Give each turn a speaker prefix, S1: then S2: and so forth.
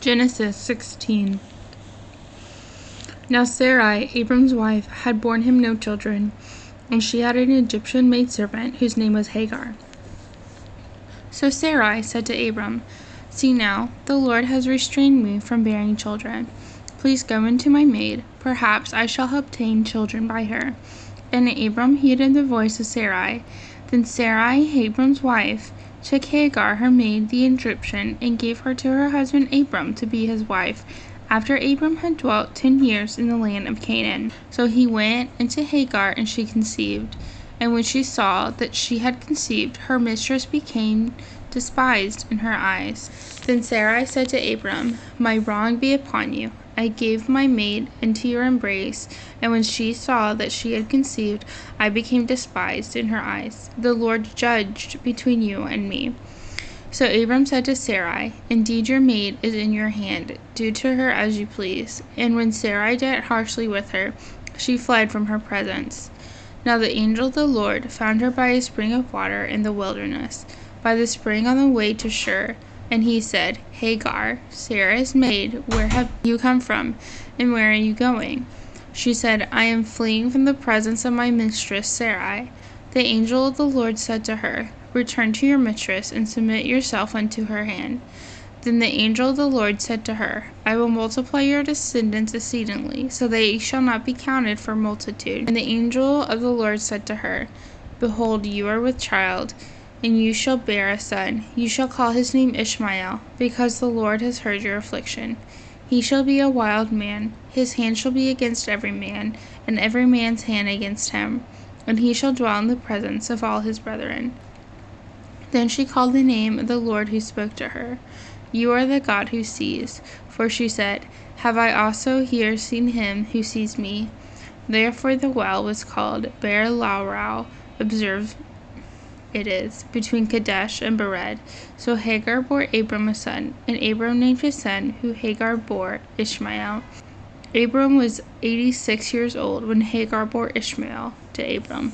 S1: Genesis 16. Now Sarai, Abram's wife, had borne him no children, and she had an Egyptian maidservant whose name was Hagar. So Sarai said to Abram, "See now, the Lord has restrained me from bearing children. Please go into my maid, perhaps I shall obtain children by her." And Abram heeded the voice of Sarai. Then Sarai, Abram's wife, took Hagar her maid the Egyptian, and gave her to her husband Abram to be his wife, after Abram had dwelt 10 years in the land of Canaan. So he went into Hagar, and she conceived. And when she saw that she had conceived, her mistress became despised in her eyes. Then Sarai said to Abram, "My wrong be upon you. I gave my maid into your embrace, and when she saw that she had conceived, I became despised in her eyes. The Lord judged between you and me." So Abram said to Sarai, "Indeed your maid is in your hand. Do to her as you please." And when Sarai dealt harshly with her, she fled from her presence. Now the angel of the Lord found her by a spring of water in the wilderness, by the spring on the way to Shur. And he said, "Hagar, Sarah's maid, where have you come from, and where are you going?" She said, "I am fleeing from the presence of my mistress Sarai." The angel of the Lord said to her, "Return to your mistress, and submit yourself unto her hand." Then the angel of the Lord said to her, "I will multiply your descendants exceedingly, so that ye shall not be counted for multitude." And the angel of the Lord said to her, "Behold, you are with child, and you shall bear a son. You shall call his name Ishmael, because the Lord has heard your affliction. He shall be a wild man. His hand shall be against every man, and every man's hand against him. And he shall dwell in the presence of all his brethren." Then she called the name of the Lord who spoke to her, "You are the God who sees." For she said, "Have I also here seen him who sees me?" Therefore the well was called Beer-lahai-roi, observe it is, between Kadesh and Bered. So Hagar bore Abram a son, and Abram named his son, who Hagar bore, Ishmael. Abram was 86 years old when Hagar bore Ishmael to Abram.